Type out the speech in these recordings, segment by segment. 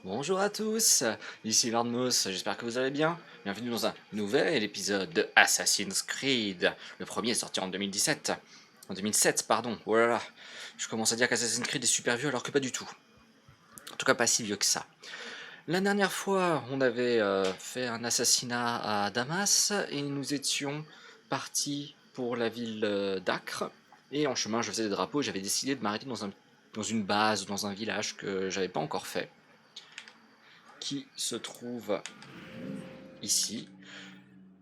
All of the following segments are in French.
Bonjour à tous, ici Lordmos, j'espère que vous allez bien. Bienvenue dans un nouvel épisode de Assassin's Creed. Le premier est sorti en 2017. En 2007, pardon. Oh là là, je commence à dire qu'Assassin's Creed est super vieux alors que pas du tout. En tout cas pas si vieux que ça. La dernière fois, on avait fait un assassinat à Damas et nous étions partis pour la ville d'Acre. Et en chemin, je faisais des drapeaux et j'avais décidé de m'arrêter dans une base ou dans un village que j'avais pas encore fait, qui se trouve ici.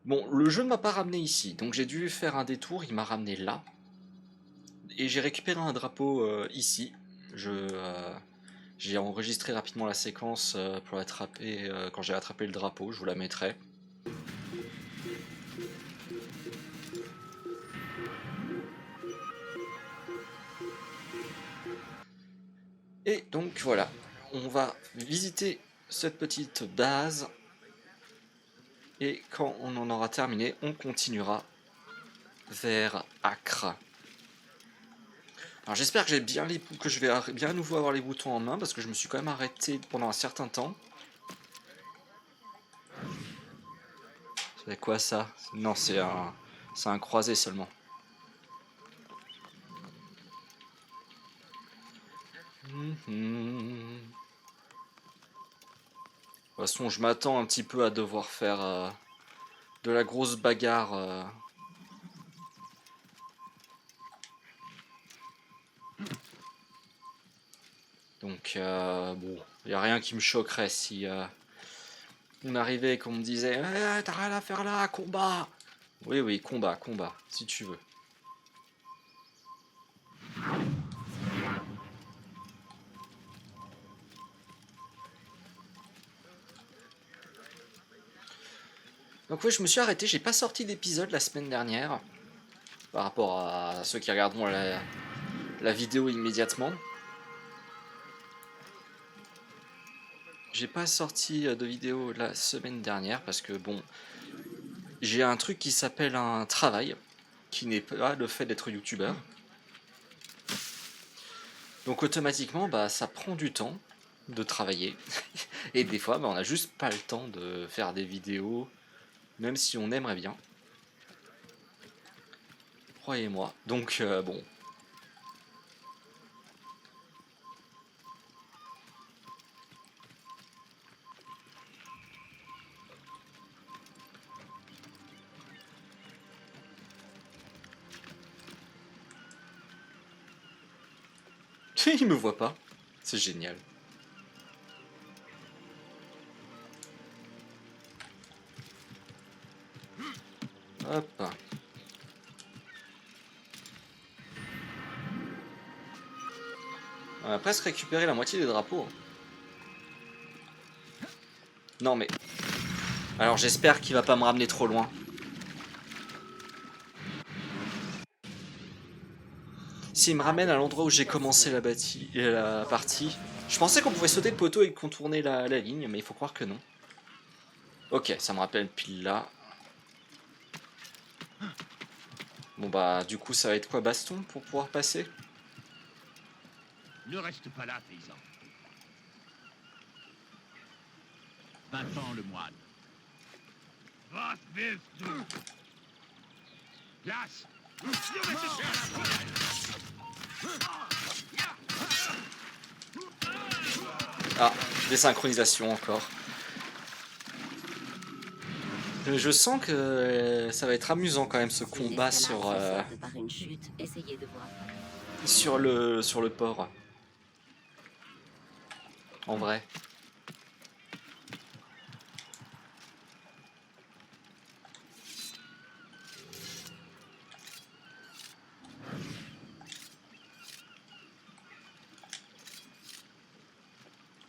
Bon, le jeu ne m'a pas ramené ici, donc j'ai dû faire un détour, il m'a ramené là. Et j'ai récupéré un drapeau ici. J'ai enregistré rapidement la séquence pour l'attraper quand j'ai attrapé le drapeau, je vous la mettrai. Et donc voilà, on va visiter cette petite base. Et quand on en aura terminé, on continuera vers Acre. Alors j'espère que je vais bien à nouveau avoir les boutons en main parce que je me suis quand même arrêté pendant un certain temps. C'est quoi ça? Non, c'est un croisé seulement. De toute façon, je m'attends un petit peu à devoir faire de la grosse bagarre. Donc, bon, il n'y a rien qui me choquerait si on arrivait et qu'on me disait T'as rien à faire là, combat! Oui, oui, combat, si tu veux. Donc, oui, je me suis arrêté, j'ai pas sorti d'épisode la semaine dernière, par rapport à ceux qui regarderont la vidéo immédiatement. J'ai pas sorti de vidéo la semaine dernière parce que bon, j'ai un truc qui s'appelle un travail, qui n'est pas le fait d'être youtubeur. Donc automatiquement, bah, ça prend du temps de travailler. Et des fois, bah, on n'a juste pas le temps de faire des vidéos, même si on aimerait bien. Croyez-moi. Donc bon. Il me voit pas. C'est génial. Hop. On a presque récupéré la moitié des drapeaux. Non mais... Alors j'espère qu'il va pas me ramener trop loin. S'il me ramène à l'endroit où j'ai commencé la partie, je pensais qu'on pouvait sauter le poteau et contourner la ligne, mais il faut croire que non. Ok, ça me rappelle pile là. Bon bah du coup ça va être quoi, baston pour pouvoir passer? Ne reste pas là, paysan. Va-t'en, le moine. Was willst du? Lass! Ah, désynchronisation encore. Je sens que ça va être amusant quand même ce combat sur le port. En vrai.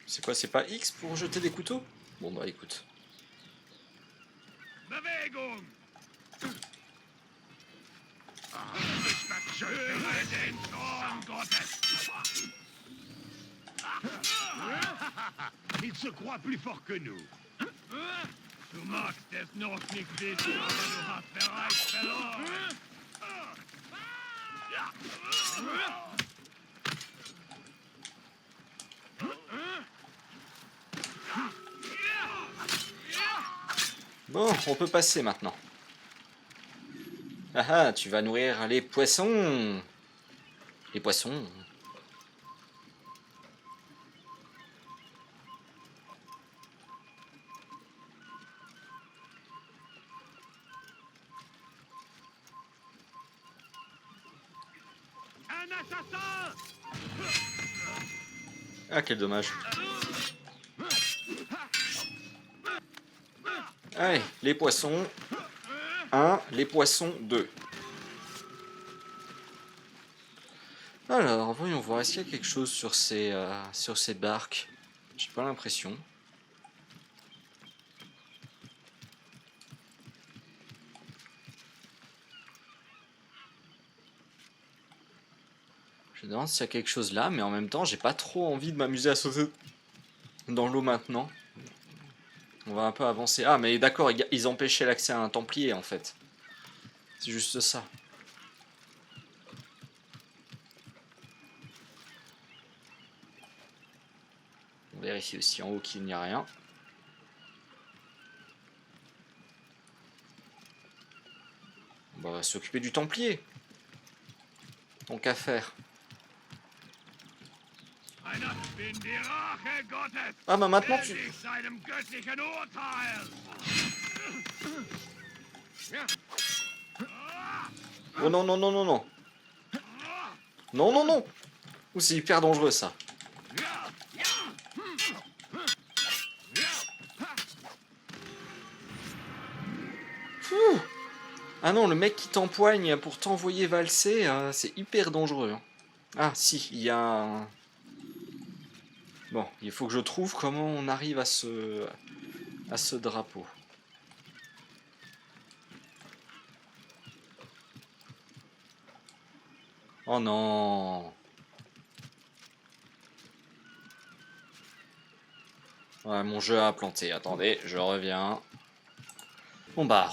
C'est quoi, c'est pas X pour jeter des couteaux? Bon bah écoute. Bewegung! Ich beschwöre den Thron Gottes! Il se croit plus fort que nous. Du magst es noch nicht wissen, aber du hast bereits verloren. Bon, on peut passer maintenant. Ah ah, tu vas nourrir les poissons. Les poissons. Un assassin! Ah, quel dommage. Allez, les poissons. 1, les poissons 2. Alors, voyons voir, est-ce qu'il y a quelque chose sur ces barques? J'ai pas l'impression. Je me demande s'il y a quelque chose là, mais en même temps, j'ai pas trop envie de m'amuser à sauter dans l'eau maintenant. On va un peu avancer. Ah, mais d'accord, ils empêchaient l'accès à un templier en fait. C'est juste ça. On vérifie aussi en haut qu'il n'y a rien. On va s'occuper du templier. Donc à faire. Einer bin die Rache Gottes! Ah bah maintenant der tu... sich seinem göttlichen Urteil! Oh non, non, non, non, non. Non, non, non. Ouh, c'est hyper dangereux ça. Fouh. Ah non, le mec qui t'empoigne pour t'envoyer valser, c'est hyper dangereux. Hein. Ah si, il y a un... Bon, il faut que je trouve comment on arrive à ce drapeau. Oh non. Ouais, mon jeu a planté. Attendez, je reviens. Bon bah,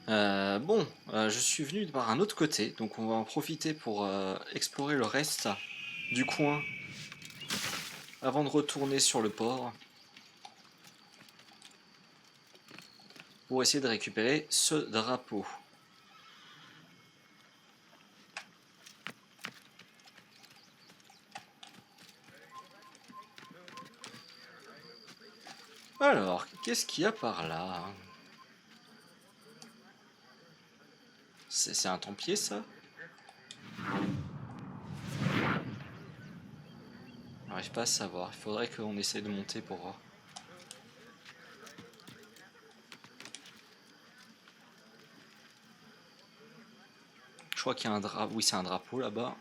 je suis venu par un autre côté, donc on va en profiter pour explorer le reste du coin avant de retourner sur le port. Pour essayer de récupérer ce drapeau. Alors, qu'est-ce qu'il y a par là? C'est un templier, ça? J'arrive pas à savoir. Il faudrait qu'on essaie de monter pour voir. Je crois qu'il y a un drapeau. Oui, c'est un drapeau là-bas.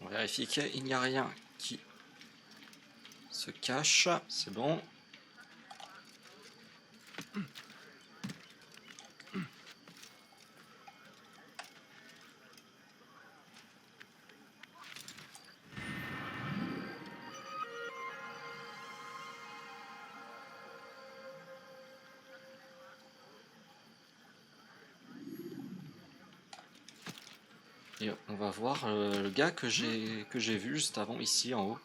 On vérifie qu'il n'y a rien qui se cache. C'est bon. Et on va voir le gars que j'ai vu juste avant ici en haut.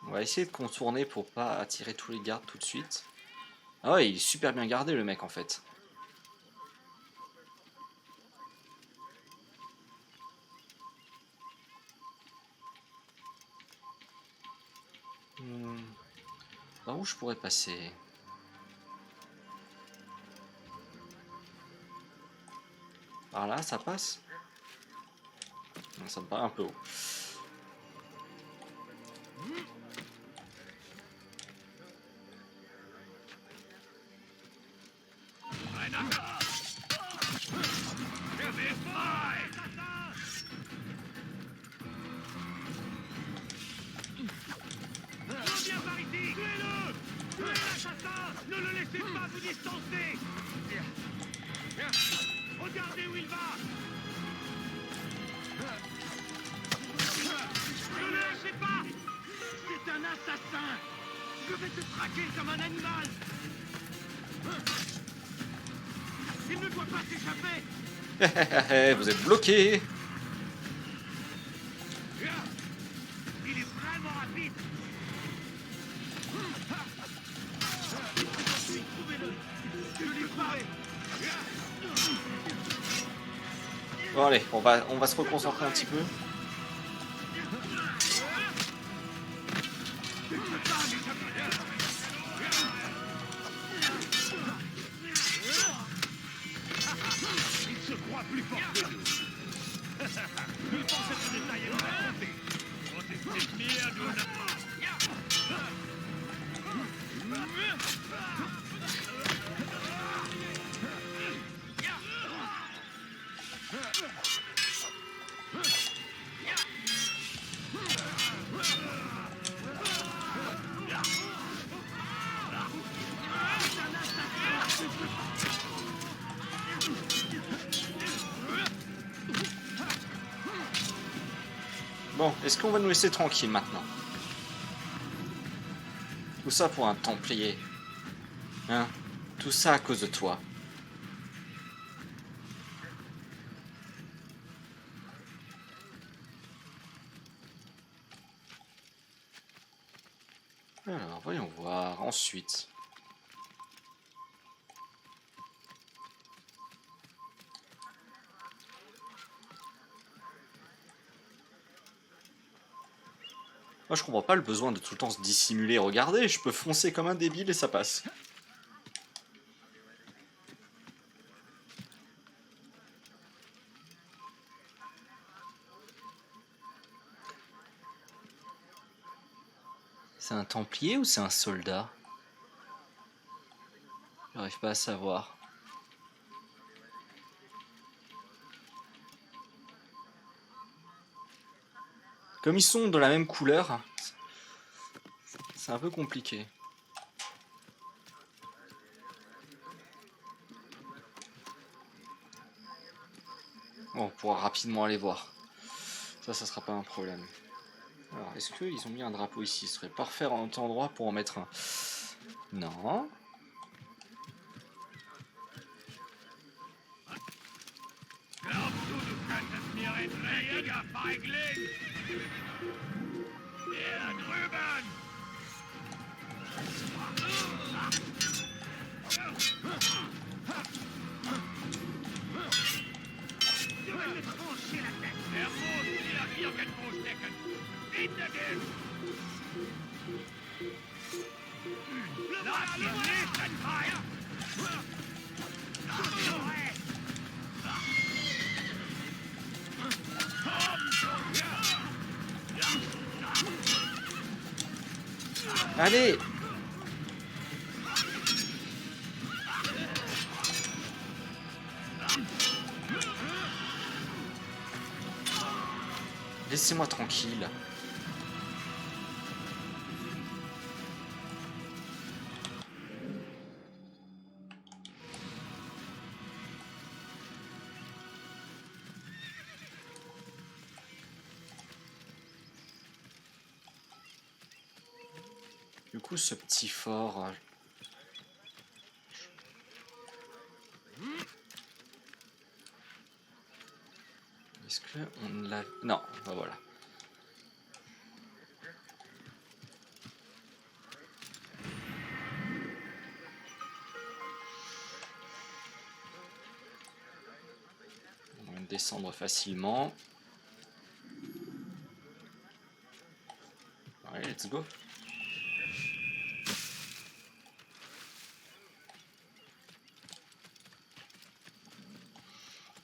On va essayer de contourner pour pas attirer tous les gardes tout de suite. Ah ouais, il est super bien gardé le mec en fait. Par où je pourrais passer? Par là, ça passe? Non, ça me paraît un peu haut. Reviens par ici! Tuez-le! Tuez l'assassin! Ne le laissez pas vous distancer! Regardez où il va! lâchez pas! C'est un assassin! Je vais te traquer comme un animal! Il ne doit pas s'échapper! Vous êtes bloqué. Il est vraiment rapide! Trouvez-le! Je l'ai paré! Bon allez, on va se reconcentrer un petit peu. Il se croit plus fort que nous! Il pense à ce détail et nous raconter! Protestez bien, nous on n'a pas! Bon, est-ce qu'on va nous laisser tranquille maintenant? Tout ça pour un Templier. Hein? Tout ça à cause de toi. Alors, voyons voir. Ensuite. Moi, je comprends pas le besoin de tout le temps se dissimuler. Regardez, je peux foncer comme un débile et ça passe. C'est un Templier ou c'est un soldat? J'arrive pas à savoir. Comme ils sont de la même couleur, c'est un peu compliqué. Bon, on pourra rapidement aller voir. Ça sera pas un problème. Alors, est-ce qu'ils ont mis un drapeau ici? Ce serait parfait en endroit pour en mettre un. Non. Glaubst du, du könntest mir ein dreckiger Feigling? Hier drüben! Du willst mir trancher la tête! Er muss dir irgendwo stecken! Hinter dem! Lass ihn nicht entfallen! Allez! Laissez-moi tranquille. Du coup, ce petit fort... Est-ce que on l'a... Non, bah voilà. On va descendre facilement. Allez, let's go.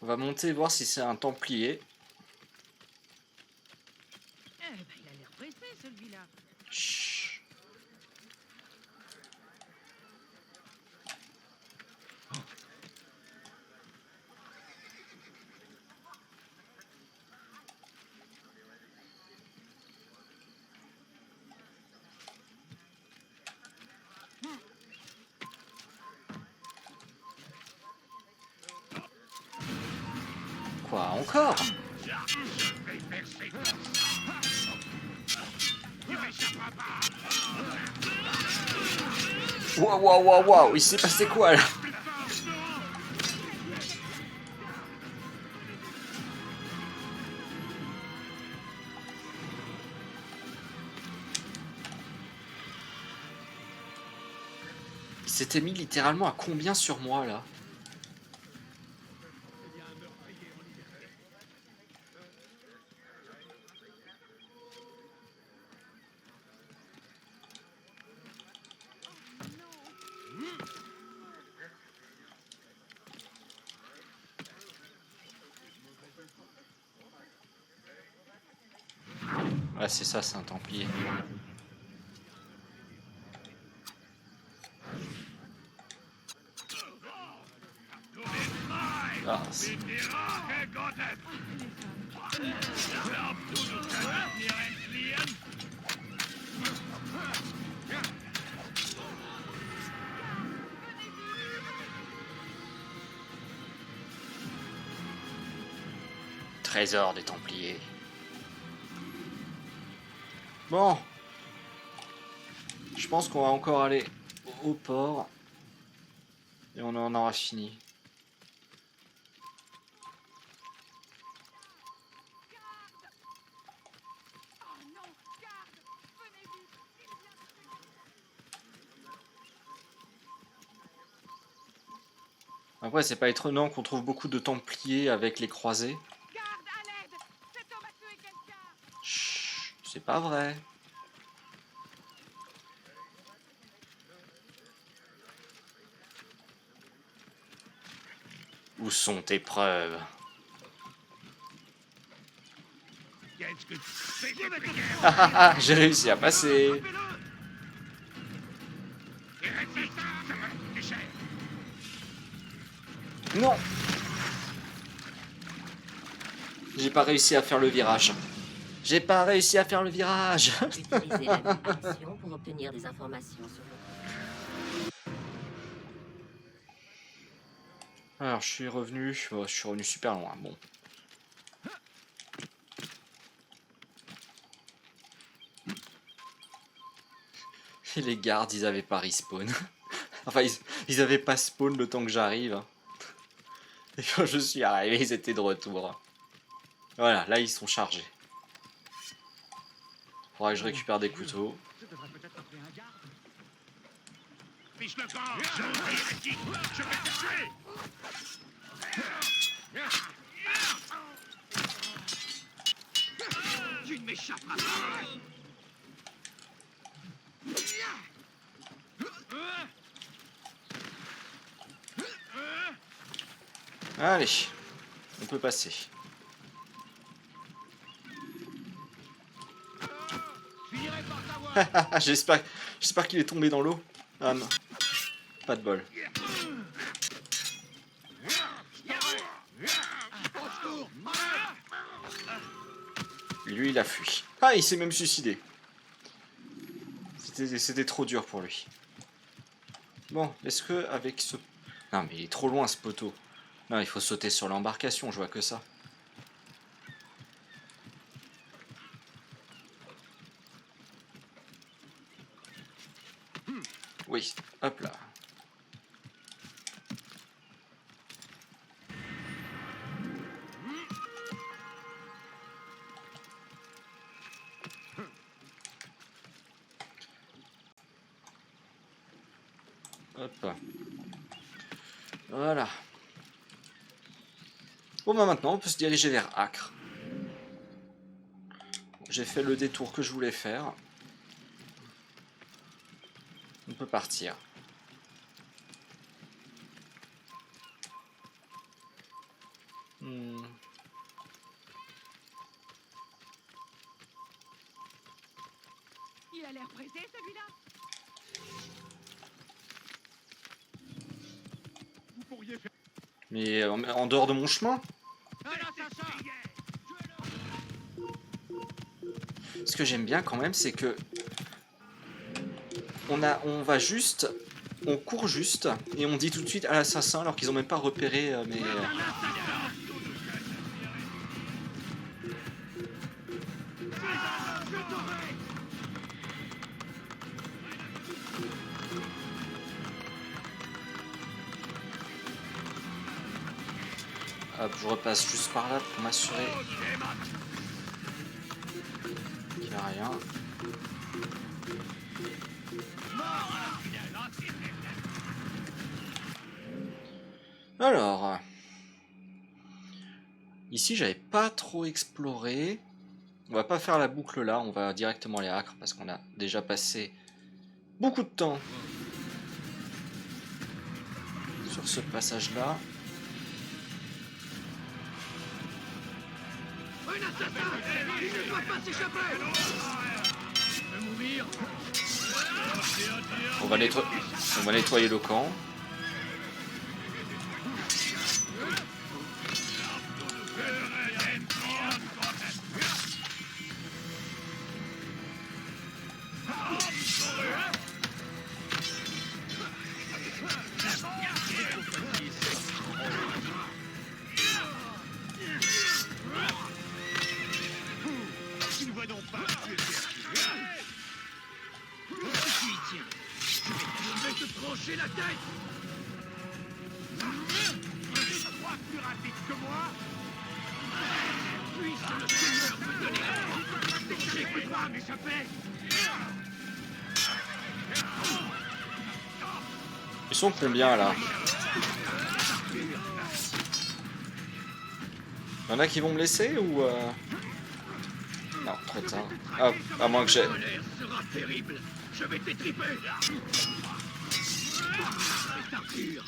On va monter voir si c'est un Templier. Eh ben, il a l'air pressé, celui-là. Chut. Quoi, encore? Waouh, waouh, waouh, waouh, il s'est passé quoi là? Il s'était mis littéralement à combien sur moi là? Ouais, c'est ça, c'est un Templier. Ah, c'est- Trésor des Templiers. Bon, je pense qu'on va encore aller au port et on en aura fini. Après, c'est pas étonnant qu'on trouve beaucoup de Templiers avec les croisés. Garde, à l'aide! Cet homme a tué quelqu'un! Chut, c'est pas vrai. Où sont tes preuves? Qu'est-ce que tu fais, Templier? Ah ah ah, j'ai réussi à passer. Et résiste, ça va te coûter cher. Non. J'ai pas réussi à faire le virage. J'ai pas réussi à faire le virage. Utilisez la navigation pour obtenir des informations sur le... Alors, je suis revenu super loin. Bon. Et les gardes, ils avaient pas respawn. Enfin, ils avaient pas spawn le temps que j'arrive. Et quand je suis arrivé, ils étaient de retour. Voilà, là, ils sont chargés. Faudra que je récupère des couteaux. Je devrais peut-être appeler un garde. Fiche le camp, je hérétique, je vais te tuer. Tu ne m'échapperas pas. Allez, on peut passer. Je finirai par t'avoir. J'espère qu'il est tombé dans l'eau. Ah non, pas de bol. Lui, il a fui. Ah, il s'est même suicidé. C'était trop dur pour lui. Bon, est-ce que avec ce... Non, mais il est trop loin ce poteau. Non, il faut sauter sur l'embarcation, je vois que ça. Oui, hop là. Hop. Voilà. Bon bah maintenant on peut se diriger vers Acre. J'ai fait le détour que je voulais faire. On peut partir. Il a l'air pressé, celui-là! Vous pourriez faire... Mais en dehors de mon chemin. Ce que j'aime bien quand même, c'est que on va juste, on court juste et on dit tout de suite à l'assassin alors qu'ils ont même pas repéré mes. Hop, je repasse juste par là pour m'assurer qu'il n'y a rien. Alors, ici j'avais pas trop exploré. On va pas faire la boucle là, on va directement aller à Acre parce qu'on a déjà passé beaucoup de temps sur ce passage là. On va nettoyer le camp. Tu ne vois donc pas que tu es perdu. Tu y tiens. Je vais te trancher la tête. Tu crois plus rapide que moi? Puisse le Seigneur me donner j'ai cru pas m'échapper. Ils sont combien là? Y'en a qui vont me laisser ou non, trop tard. Ah, à moins que j'ai... La colère sera terrible. Je vais t'étriper. Arthur.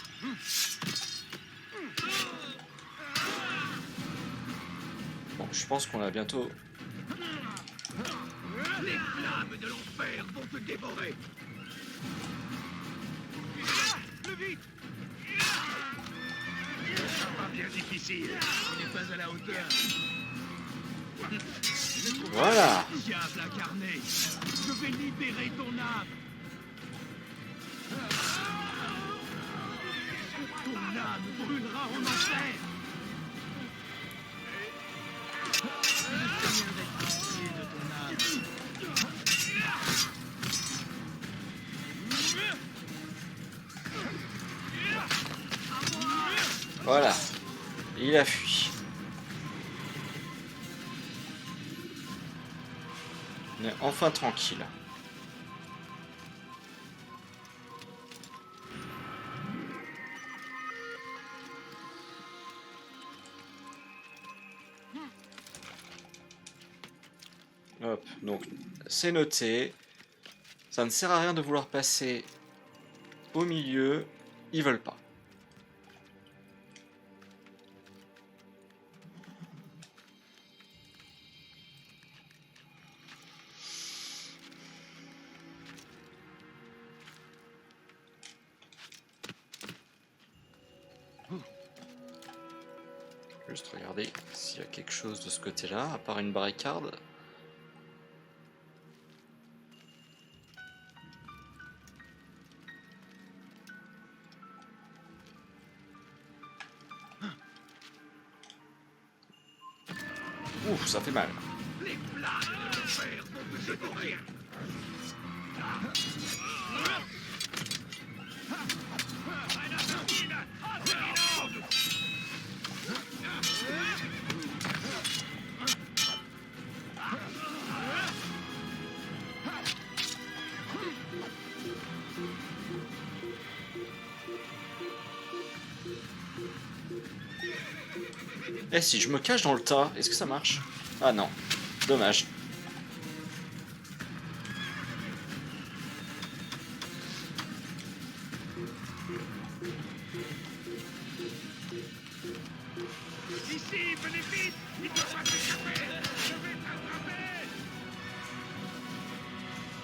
Bon, je pense qu'on a bientôt... Les flammes de l'enfer vont te dévorer. Plus vite. Ça va bien difficile. Il n'est pas à la hauteur. Voilà. Diable incarné, je vais libérer ton âme. Ton âme brûlera en enfer. Le Seigneur est pitié de ton âme. Voilà. Il a fui. On est enfin tranquille. Hop, donc c'est noté. Ça ne sert à rien de vouloir passer au milieu. Ils veulent pas. Juste regarder s'il y a quelque chose de ce côté-là, à part une barricade. Ouf, ça fait mal. Les flammes de l'enfer vont te dévorer. Eh, si je me cache dans le tas, est-ce que ça marche? Ah non, dommage. Ici, venez vite. Il ne peut pas s'échapper. Je vais t'attraper.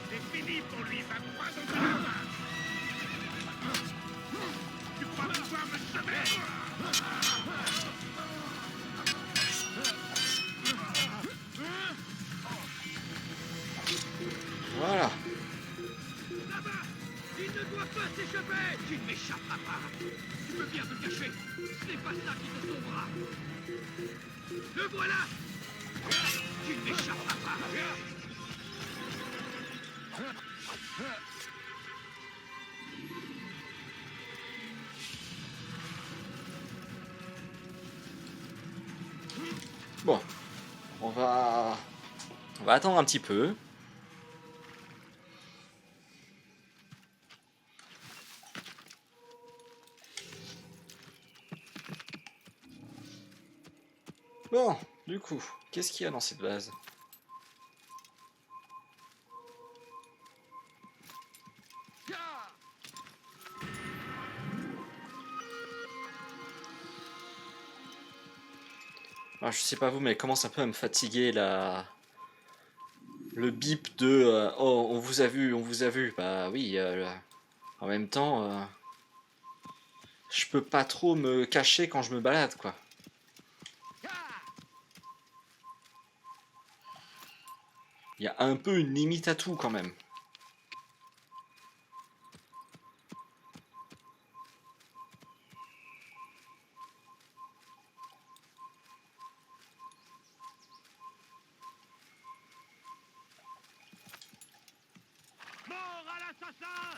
C'est fini pour lui, va droit dans ta main. Tu crois pouvoir me semer? Voilà. Là-bas. Il ne doit pas s'échapper. Tu ne m'échapperas pas. Tu peux bien te cacher. Ce n'est pas ça qui te sauvera. Le voilà. Tu ne m'échapperas pas. Bon, on va attendre un petit peu. Bon, du coup, qu'est-ce qu'il y a dans cette base? Ah, je sais pas vous, mais elle commence un peu à me fatiguer le bip de oh, on vous a vu, on vous a vu. Bah oui, en même temps, je peux pas trop me cacher quand je me balade, quoi. Il y a un peu une limite à tout quand même. Mort à l'assassin!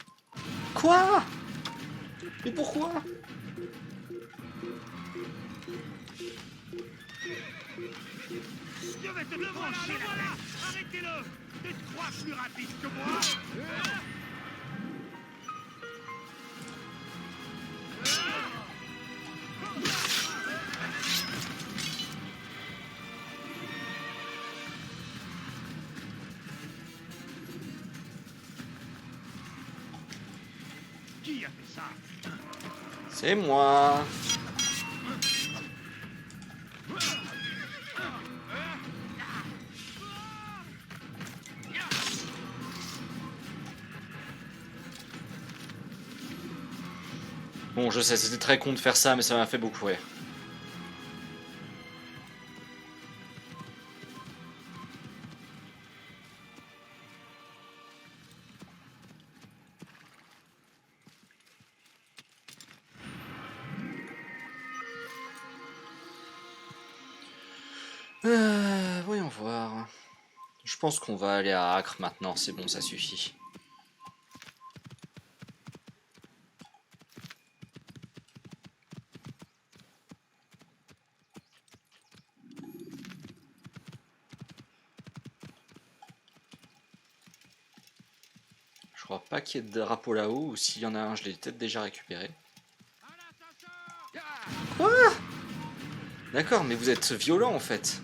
Quoi? Mais pourquoi? Je vais te trancher la tête! Arrêtez-le! Tu te crois plus rapide que moi? Qui a fait ça? C'est moi. Bon, je sais, c'était très con de faire ça, mais ça m'a fait beaucoup rire. Voyons voir. Je pense qu'on va aller à Acre maintenant, c'est bon, ça suffit. Je crois pas qu'il y ait de drapeau là-haut, ou s'il y en a un, je l'ai peut-être déjà récupéré. Quoi? D'accord, mais vous êtes violent en fait.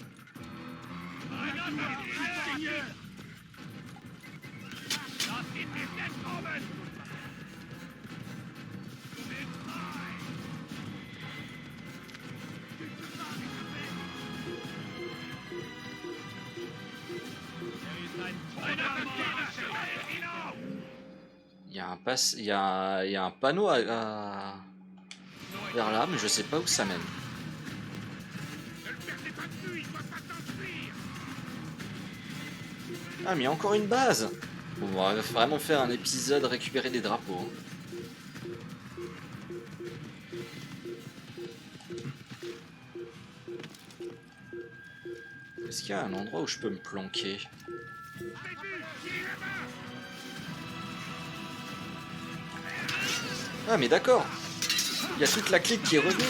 Il y a un il y a un panneau vers là, mais je sais pas où ça mène. Ah, mais il y a encore une base. Bon, on va vraiment faire un épisode récupérer des drapeaux. Hein. Est-ce qu'il y a un endroit où je peux me planquer? Ah, mais d'accord. Il y a toute la clique qui est revenue.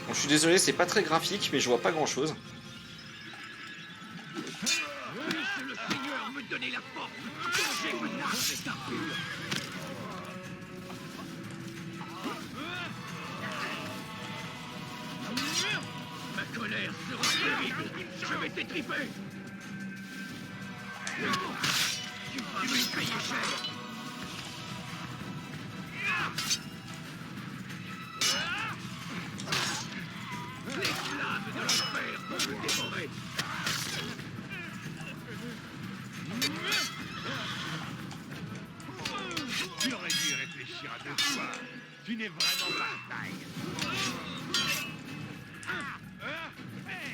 Bon, je suis désolé, c'est pas très graphique, mais je vois pas grand chose. Laissez le Seigneur me donner la force de changer mon âme d'état pur. Ma colère sera terrible. Je vais t'étriper. Tu vas me payer cher. Les flammes de l'enfer vont me dévorer. Tu aurais dû réfléchir à deux fois. Tu n'es vraiment pas à taille.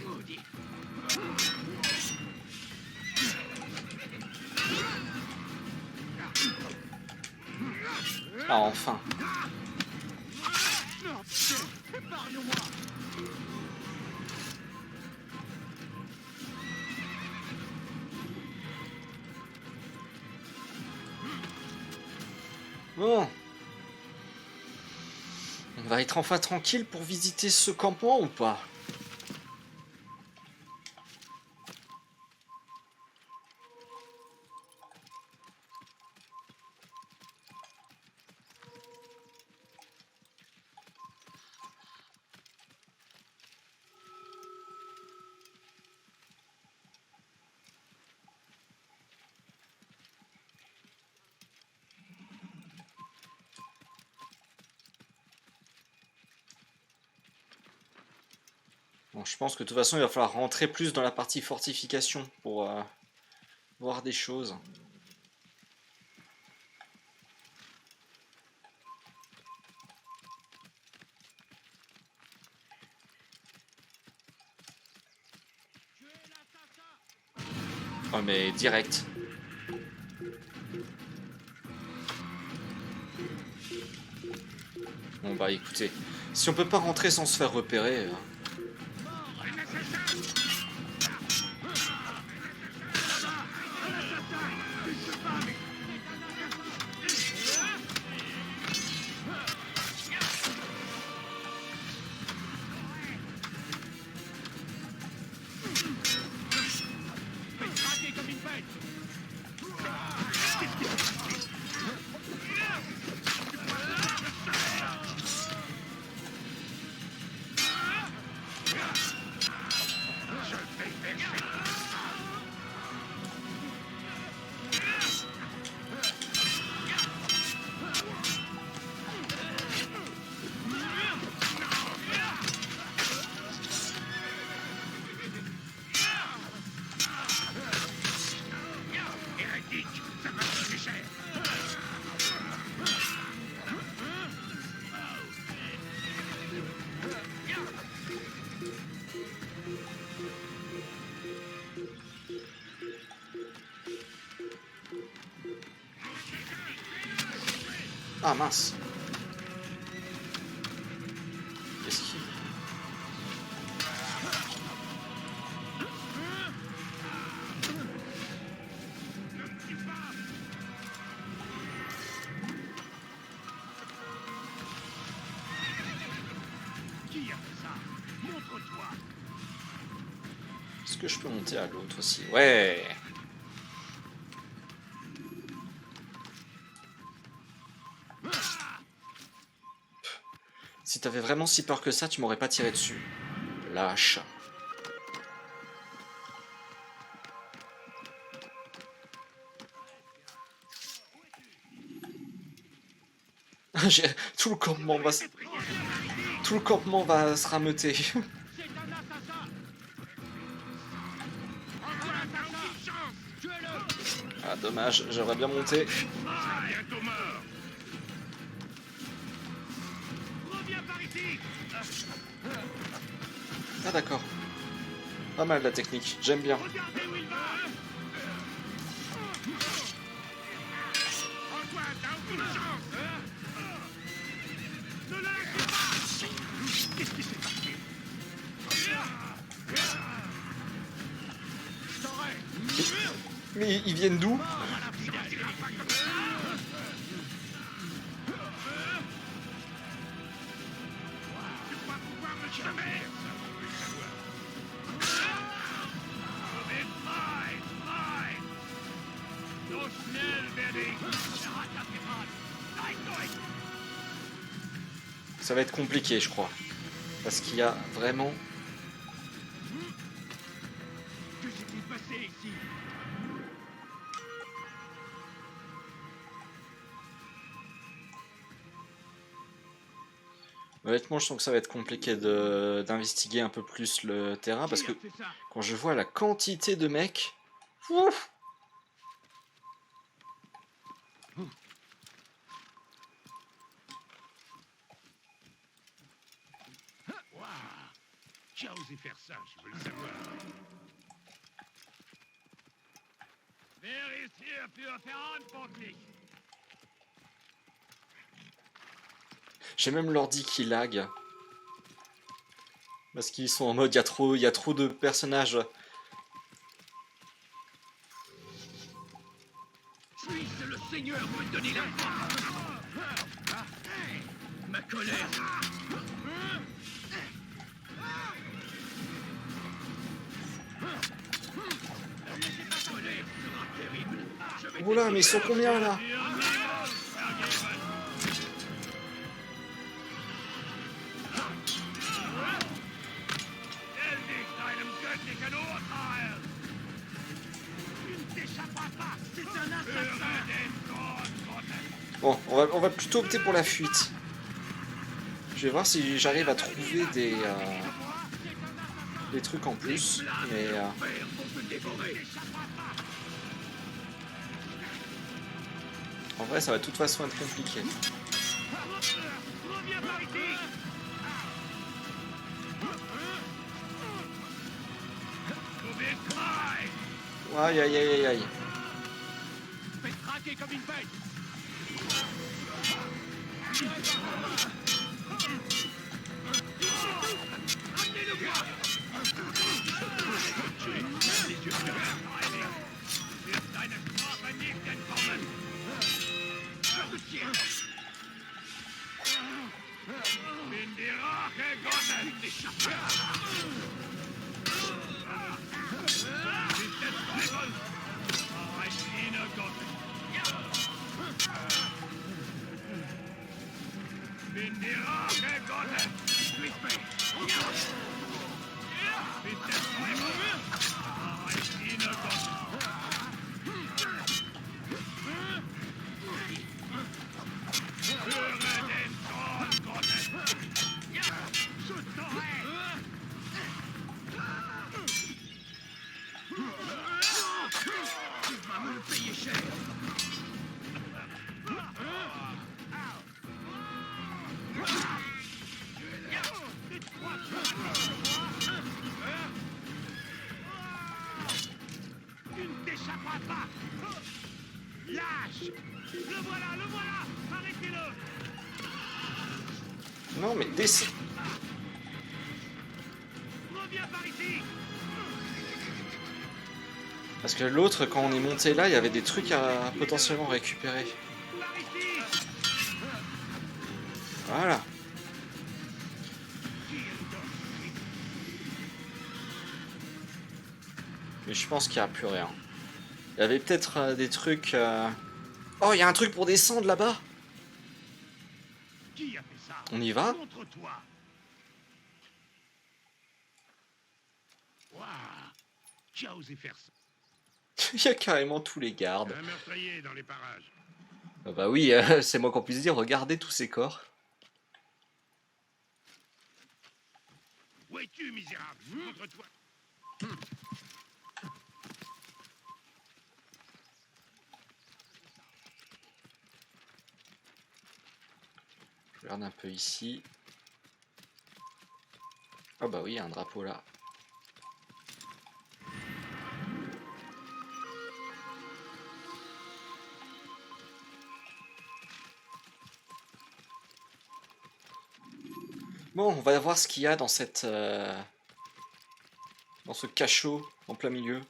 Maudit. Ah, enfin. Non, épargne-moi. Bon. On va être enfin tranquille pour visiter ce campement ou pas? Bon, je pense que de toute façon, il va falloir rentrer plus dans la partie fortification pour voir des choses. Oh mais direct. Bon bah écoutez, si on peut pas rentrer sans se faire repérer... Comme une bête. Hérétique, ça va coûter cher. Ah mince. Qu'est-ce qu'il... Qui a fait ça? Montre-toi. Est-ce que je peux monter à l'autre aussi? Ouais. Si t'avais vraiment si peur que ça, tu m'aurais pas tiré dessus. Lâche. Tout le campement va se... Tout le campement va se rameuter. C'est un assassin. Encore un assassin. Tuez-le. Ah dommage, j'aurais bien monté. Bientôt mort. Reviens par ici. Ah d'accord. Pas mal la technique, j'aime bien. Regardez où il va. Antoine, t'as aucune chance. Ne lâchez pas. Qu'est-ce qui s'est passé? Je t'aurai. Mais ils viennent d'où? Tu crois pouvoir me jamais? C'est mine. So schnell werde ich. Er hat das getan. Nein, durch. Ça va être compliqué, je crois. Parce qu'il y a vraiment... Que s'est-il passé ici? Honnêtement, je sens que ça va être compliqué d'investiguer un peu plus le terrain. Parce que Qui a fait ça? quand je vois la quantité de mecs... Ouf. Waouh! Qui a osé faire ça, je veux le savoir. Wer ist hier für verantwortlich? J'ai même l'ordi qui lag. Parce qu'ils sont en mode, il y a trop de personnages. Puisse le Seigneur me donner la force. Ma colère. Ma colère sera terrible. Je vais Oula, mais ils sont combien là? Bon, on va plutôt opter pour la fuite. Je vais voir si j'arrive à trouver des trucs en plus. Mais en vrai, ça va de toute façon être compliqué. Reviens par ici. Aïe aïe aïe aïe aïe. Faites craquer comme une bête. Amenez-le-moi. Les yeux fermés. Für deine Strafe nicht entkommen. Je te tiens. Bin die Rache Gottes. N'échappe pas. Bis des Teufels. Ein Diener Gottes. Bin die Rache Gottes. Schließ mich. Bis des Teufels. Ein Diener Gottes. Höre den Zorn Gottes. Je t'aurai. Tu vas me le payer cher. Tu ne t'échapperas pas. Lâche. Le voilà, le voilà. Arrêtez-le. Non mais descends. Reviens par ici. Parce que l'autre, quand on est monté là, il y avait des trucs à potentiellement récupérer. Par ici. Voilà. Mais je pense qu'il n'y a plus rien. Il y avait peut-être des trucs... Oh, il y a un truc pour descendre là-bas. Qui a fait ça? On y va? Montre-toi. Waouh. Qui a osé faire ça? Il y a carrément tous les gardes. Un meurtrier dans les parages. Ah bah oui, c'est moi qu'on puisse dire, regardez tous ces corps. Où es-tu, misérable? Montre-toi. Je regarde un peu ici. Ah bah oui, il y a un drapeau là. Bon, on va voir ce qu'il y a dans cette... dans ce cachot en plein milieu.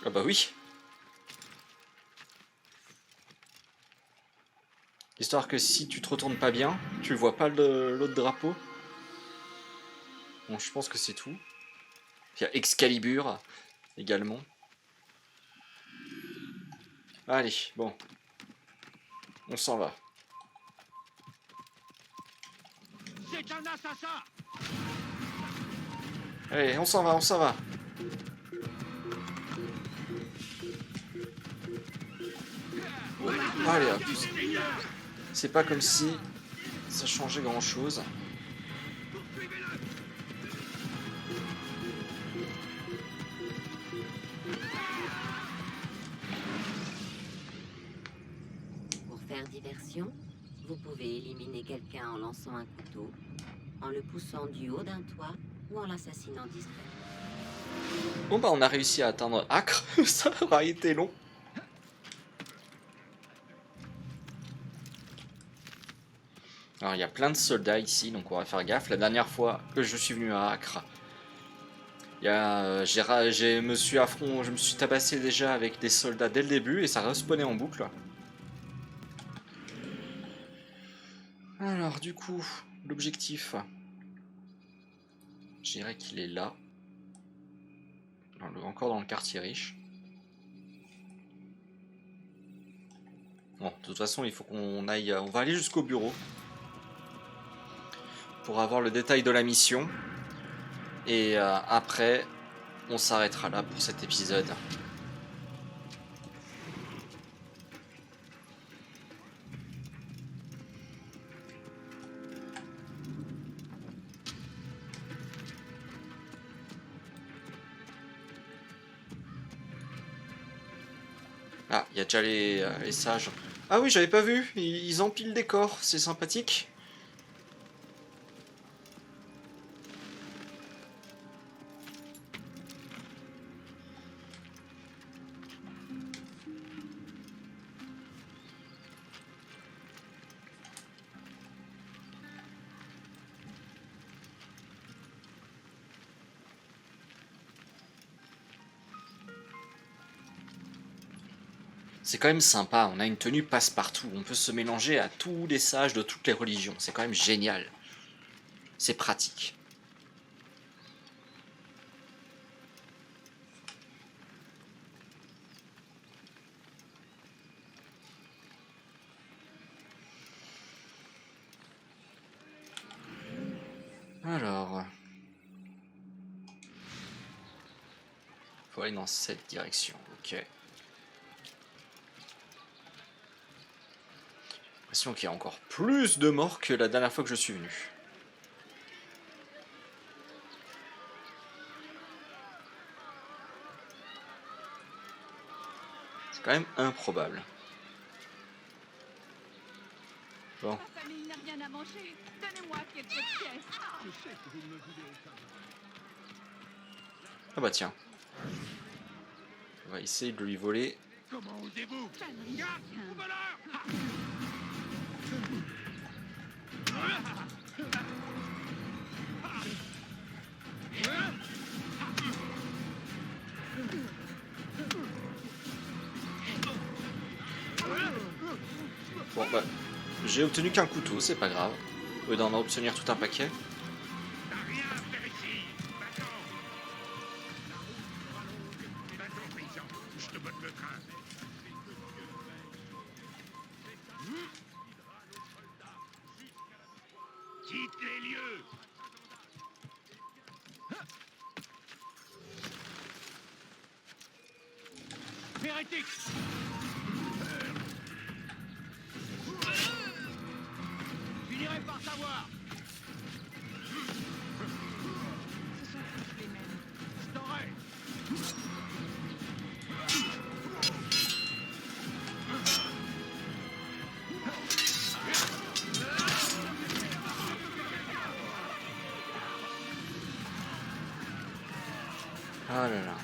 Ah bah oui. Histoire que si tu te retournes pas bien, tu vois pas l'autre drapeau. Bon, je pense que c'est tout. Il y a Excalibur également. Allez, bon. On s'en va. C'est un assassin. Allez, on s'en va, on s'en va. Allez, hop. C'est pas comme si ça changeait grand chose. Pour faire diversion, vous pouvez éliminer quelqu'un en lançant un couteau, en le poussant du haut d'un toit ou en l'assassinant discrètement. Bon bah on a réussi à atteindre Acre, ça aura été long. Alors il y a plein de soldats ici, donc on va faire gaffe. La dernière fois que je suis venu à Acre, il y a, je me suis tabassé déjà avec des soldats dès le début et ça respawnait en boucle. Alors du coup, l'objectif, je dirais qu'il est là. Encore dans le quartier riche. Bon, de toute façon, il faut qu'on aille. On va aller jusqu'au bureau pour avoir le détail de la mission. Et après, on s'arrêtera là pour cet épisode. Ah, il y a déjà les sages. Ah oui, j'avais pas vu. Ils empilent le décor, c'est sympathique. C'est quand même sympa, on a une tenue passe-partout, on peut se mélanger à tous les sages de toutes les religions, c'est quand même génial. C'est pratique. Alors... faut aller dans cette direction, ok. J'ai l'impression qu'il y a encore plus de morts que la dernière fois que je suis venu. C'est quand même improbable. Bon. Ma famille n'a rien à manger. Donnez-moi quelques pièces. Je sais que vous ne me voulez aucun mal. Ah bah tiens. On va essayer de lui voler. Comment osez-vous? Garde, vous voleur! Bon bah, j'ai obtenu qu'un couteau, c'est pas grave. Au lieu d'en obtenir tout un paquet. T'as rien à faire ici! Va-t'en! La route sera longue. Va-t'en, paysan. Je te botte le train. Quitte les lieux! Hérétique! Finirai par savoir! Ce sont tous les mêmes. Je t'aurai! Ah là là.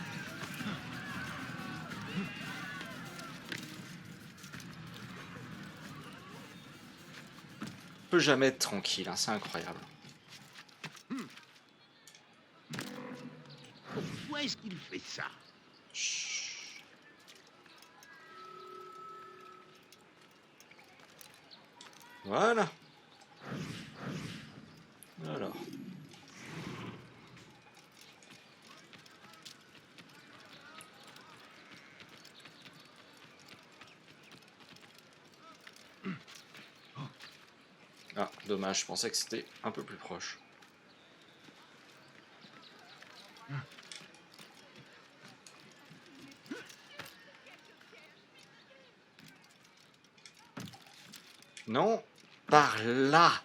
On peut jamais être tranquille, hein, c'est incroyable. Pourquoi est-ce qu'il fait ça? Chut. Voilà. Alors. Ah, dommage, je pensais que c'était un peu plus proche. Non, par là.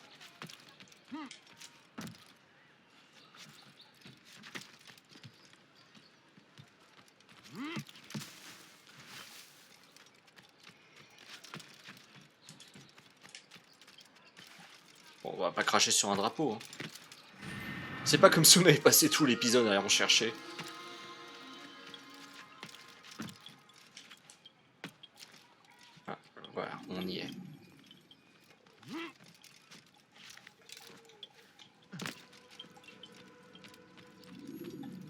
Bon, on va pas cracher sur un drapeau. Hein. C'est pas comme si on avait passé tout l'épisode à en chercher. Ah, voilà, on y est.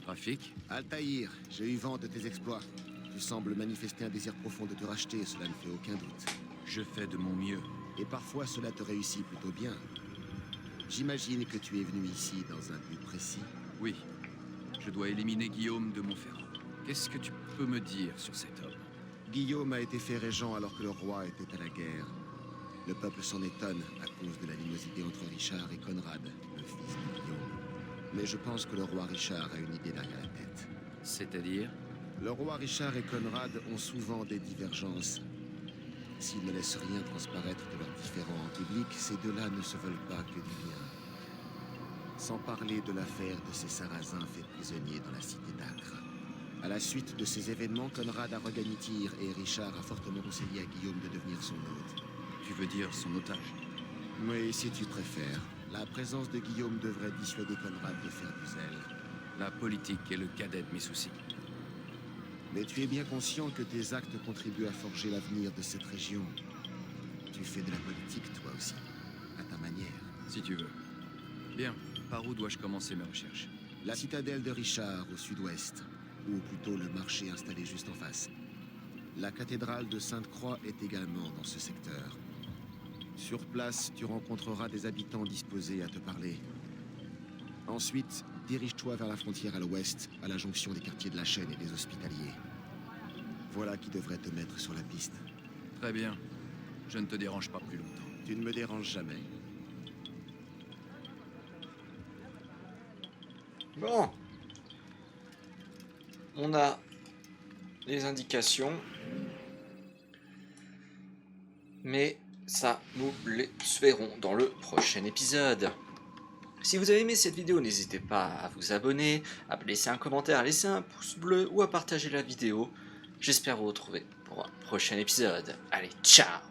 Rafik, Altaïr, j'ai eu vent de tes exploits. Tu sembles manifester un désir profond de te racheter, cela ne fait aucun doute. je fais de mon mieux. Et parfois cela te réussit plutôt bien. J'imagine que tu es venu ici dans un but précis. Oui, je dois éliminer Guillaume de Montferrand. Qu'est-ce que tu peux me dire sur cet homme? Guillaume a été fait régent alors que le roi était à la guerre. Le peuple s'en étonne à cause de l'animosité entre Richard et Conrad, le fils de Guillaume. Mais je pense que le roi Richard a une idée derrière la tête. C'est-à-dire? Le roi Richard et Conrad ont souvent des divergences. S'ils ne laissent rien transparaître de leurs différends en public, ces deux-là ne se veulent pas que du bien. Sans parler de l'affaire de ces Sarrasins faits prisonniers dans la cité d'Acre. À la suite de ces événements, Conrad a regagné Tyr et Richard a fortement conseillé à Guillaume de devenir son hôte. Tu veux dire son otage? Oui, si tu préfères. La présence de Guillaume devrait dissuader Conrad de faire du zèle. La politique est le cadet de mes soucis. Mais tu es bien conscient que tes actes contribuent à forger l'avenir de cette région. Tu fais de la politique, toi aussi, à ta manière. Si tu veux. Bien, par où dois-je commencer mes recherches? La citadelle de Richard, au sud-ouest, ou plutôt le marché installé juste en face. La cathédrale de Sainte-Croix est également dans ce secteur. Sur place, tu rencontreras des habitants disposés à te parler. Ensuite, dirige-toi vers la frontière à l'ouest, à la jonction des quartiers de la Chaîne et des Hospitaliers. Voilà qui devrait te mettre sur la piste. Très bien. Je ne te dérange pas plus longtemps. Tu ne me déranges jamais. Bon. On a les indications. Mais ça, nous les verrons dans le prochain épisode. Si vous avez aimé cette vidéo, n'hésitez pas à vous abonner, à laisser un commentaire, à laisser un pouce bleu ou à partager la vidéo. J'espère vous retrouver pour un prochain épisode. Allez, ciao!